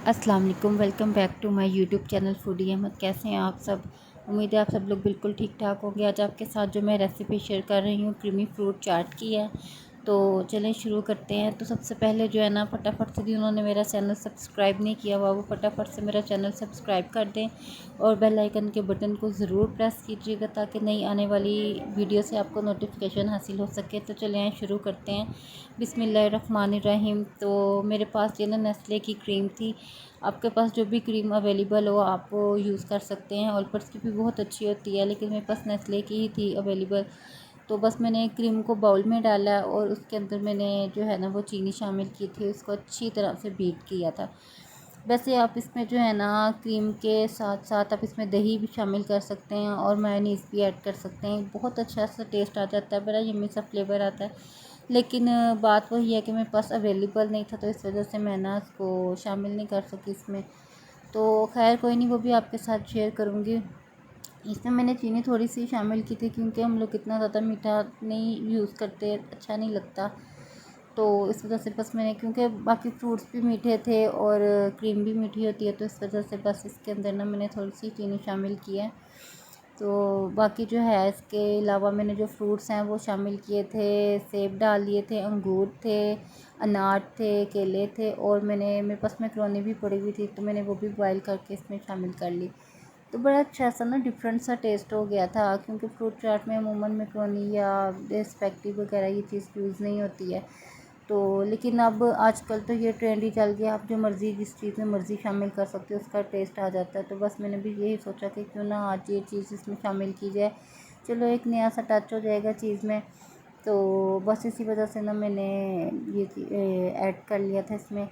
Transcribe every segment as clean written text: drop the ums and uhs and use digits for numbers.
अस्सलाम वालेकुम। Welcome back to my YouTube channel foodie Ahmed. कैसे हैं आप सब? उम्मीद है आप सब लोग बिल्कुल ठीक ठाक होंगे। आज आपके साथ जो मैं रेसिपी शेयर कर रही हूँ क्रीमी फ्रूट चाट की है। तो चलें शुरू करते हैं। तो सबसे पहले जो है ना, फटाफट से जिन्होंने मेरा चैनल सब्सक्राइब नहीं किया हुआ वो फटाफट से मेरा चैनल सब्सक्राइब कर दें और बेल आइकन के बटन को ज़रूर प्रेस कीजिएगा ताकि नई आने वाली वीडियो से आपको नोटिफिकेशन हासिल हो सके। तो चलें शुरू करते हैं। बिस्मिल्लाहिर्रहमानिर्रहीम। तो मेरे पास ये ना नेस्ले की क्रीम थी। आपके पास जो भी क्रीम अवेलेबल हो आप वो यूज़ कर सकते हैं। ऑलपर्स की भी बहुत अच्छी होती है, लेकिन मेरे पास नेस्ले की ही थी अवेलेबल। तो बस मैंने क्रीम को बाउल में डाला और उसके अंदर मैंने जो है ना वो चीनी शामिल की थी, उसको अच्छी तरह से बीट किया था। वैसे आप इसमें जो है ना क्रीम के साथ साथ आप इसमें दही भी शामिल कर सकते हैं और मेयोनीज़ भी ऐड कर सकते हैं। बहुत अच्छा सा टेस्ट आ जाता है, बड़ा यम्मी सा फ्लेवर आता है। लेकिन बात वही है कि मेरे पास अवेलेबल नहीं था, तो इस वजह से मैं ना उसको शामिल नहीं कर सकी इसमें। तो खैर कोई नहीं, वो भी आपके साथ शेयर करूँगी। इसमें मैंने चीनी थोड़ी सी शामिल की थी क्योंकि हम लोग इतना ज़्यादा मीठा नहीं यूज़ करते, अच्छा नहीं लगता। तो इस वजह से बस मैंने, क्योंकि बाकी फ्रूट्स भी मीठे थे और क्रीम भी मीठी होती है, तो इस वजह से बस इसके अंदर ना मैंने थोड़ी सी चीनी शामिल की है। तो बाकी जो है इसके अलावा मैंने जो फ्रूट्स हैं वो शामिल किए थे। सेब डाल लिए थे, अंगूर थे, अनार थे, केले थे और मेरे पास मैक्रोनी भी पड़ी हुई थी, तो मैंने वो भी बॉयल करके इसमें शामिल कर ली। तो बड़ा अच्छा सा ना डिफरेंट सा टेस्ट हो गया था, क्योंकि फ्रूट चाट में अमूमन मैक्रोनी या स्पैगेटी वगैरह ये चीज़ यूज़ नहीं होती है। तो लेकिन अब आजकल तो ये ट्रेंड ही चल गया, आप जो मर्ज़ी जिस चीज़ में मर्ज़ी शामिल कर सकते हो, उसका टेस्ट आ जाता है। तो बस मैंने भी यही सोचा कि क्यों ना आज ये चीज़ इसमें शामिल की जाए, चलो एक नया सा टच हो जाएगा चीज़ में। तो बस इसी वजह से ना मैंने ये ऐड कर लिया था इसमें।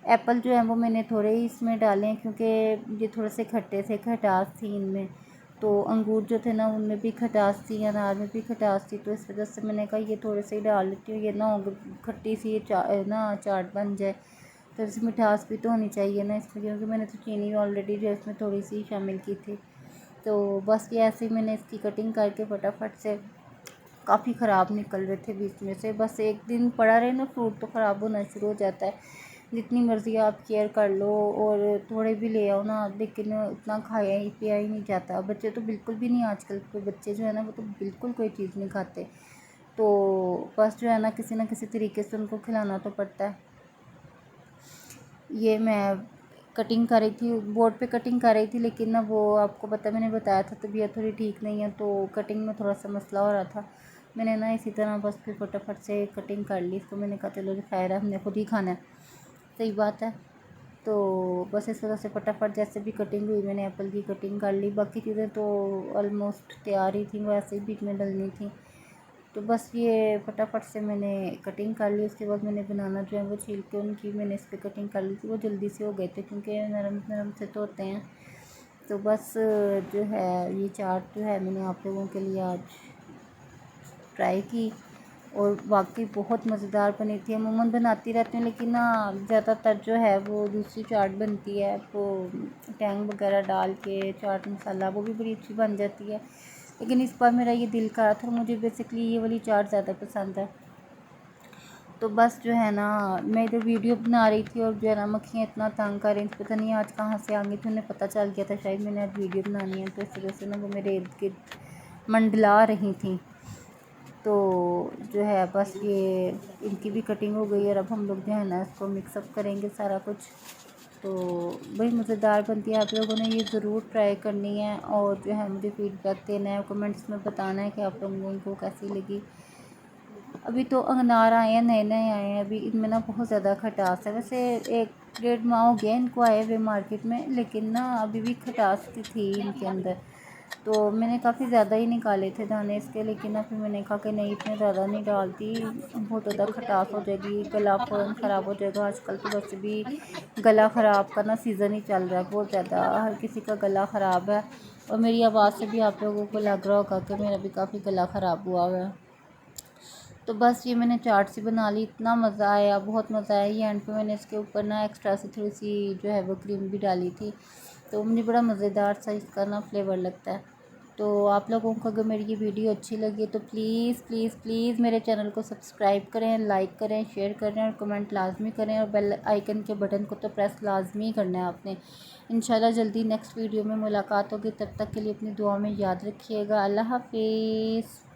एप्पल जो है वो मैंने थोड़े ही इसमें डाले हैं क्योंकि ये थोड़े से खट्टे थे, खटास थी इनमें। तो अंगूर जो थे ना उनमें भी खटास थी, अनार में भी खटास थी, तो इस वजह से मैंने कहा ये थोड़े से ही डाल लेती हूँ, ये ना खट्टी सी ना चाट बन जाए। तो इसमें मिठास भी तो होनी चाहिए ना इसमें, क्योंकि मैंने तो चीनी ऑलरेडी जो है इसमें थोड़ी सी शामिल की थी। तो बस ये ऐसे ही मैंने इसकी कटिंग करके फटाफट से, काफ़ी ख़राब निकल रहे थे बीच में से, बस एक दिन पड़ा रहे ना फ्रूट तो ख़राब होना शुरू हो जाता है। जितनी मर्ज़ी आप केयर कर लो और थोड़े भी ले आओ ना, लेकिन उतना खाया ही पिया ही नहीं जाता। बच्चे तो बिल्कुल भी नहीं, आजकल के बच्चे जो है ना वो तो बिल्कुल कोई चीज़ नहीं खाते। तो बस जो है ना किसी तरीके से उनको खिलाना तो पड़ता है। ये मैं कटिंग कर रही थी, बोर्ड पे कटिंग कर रही थी, लेकिन ना वो आपको पता, मैंने बताया था तबीयत थोड़ी ठीक नहीं है, तो कटिंग में थोड़ा सा मसला हो रहा था। मैंने ना इसी तरह बस फिर फटाफट से कटिंग कर ली इसको। मैंने कहा चलो खैर है, हमने खुद ही खाना है, सही बात है। तो बस इस वजह से फटाफट जैसे भी कटिंग हुई मैंने एप्पल की कटिंग कर ली। बाकी चीज़ें तो ऑलमोस्ट तैयार ही थी, वैसे ही बीच में डलनी थी। तो बस ये फटाफट से मैंने कटिंग कर ली। उसके बाद मैंने बनाना जो है वो छील के उनकी मैंने इस पर कटिंग कर ली थी। वो जल्दी से हो गए थे क्योंकि नरम नरम से तो होते हैं। तो बस जो है ये चाट जो है मैंने आप लोगों के लिए आज ट्राई की और वाकई बहुत मज़ेदार बनी थी। अमूमन बनाती रहती हूँ, लेकिन ना ज़्यादातर जो है वो दूसरी चाट बनती है, वो टैंग वगैरह डाल के चाट मसाला, वो भी बड़ी अच्छी बन जाती है। लेकिन इस बार मेरा ये दिल करा था, मुझे बेसिकली ये वाली चाट ज़्यादा पसंद है। तो बस जो है ना मैं इधर वीडियो बना रही थी और जो है ना मक्खियाँ इतना तंग कर रही थी, पता नहीं आज कहाँ से आ गई थी, उन्हें पता चल गया था शायद मैंने आज वीडियो बनानी है, तो इस वजह से ना वो मेरे इर्द गिर्द मंडला रही थी। तो जो है बस ये इनकी भी कटिंग हो गई और अब हम लोग जो है ना इसको मिक्सअप करेंगे सारा कुछ। तो बड़ी मज़ेदार बनती है, आप लोगों ने ये ज़रूर ट्राई करनी है और जो है मुझे फीडबैक देना है, कमेंट्स में बताना है कि आप लोगों को कैसी लगी। अभी तो अनार आए हैं, नए नए आए हैं, अभी इनमें ना बहुत ज़्यादा खटास है। वैसे 1 डेढ़ माह हो गया इनको आए हुए मार्केट में, लेकिन ना अभी भी खटास थी इनके अंदर। तो मैंने काफ़ी ज़्यादा ही निकाले थे दाने इसके, लेकिन ना फिर मैंने कहा कि नहीं इतने ज़्यादा नहीं डालती, बहुत ज़्यादा खटास हो जाएगी, गला फ़ौरन ख़राब हो जाएगा। आजकल तो वैसे भी गला ख़राब का ना सीज़न ही चल रहा है, बहुत ज़्यादा हर किसी का गला ख़राब है। और मेरी आवाज़ से भी आप लोगों को लग रहा होगा कि मेरा भी काफ़ी गला ख़राब हुआ है। तो बस ये मैंने चाट सी बना ली, इतना मज़ा आया, बहुत मज़ा आया। ये एंड पे मैंने इसके ऊपर ना एक्स्ट्रा सी थोड़ी सी जो है वो क्रीम भी डाली थी, तो मुझे बड़ा मज़ेदार सा इसका ना फ्लेवर लगता है। तो आप लोगों को अगर मेरी ये वीडियो अच्छी लगी तो प्लीज़ प्लीज़ प्लीज़ मेरे चैनल को सब्सक्राइब करें, लाइक करें, शेयर करें और कमेंट लाजमी करें, और बेल आइकन के बटन को तो प्रेस लाजमी करना है आपने। इंशाल्लाह जल्दी नेक्स्ट वीडियो में मुलाकात होगी, तब तक के लिए अपनी दुआ में याद रखिएगा। अल्लाह हाफिज़।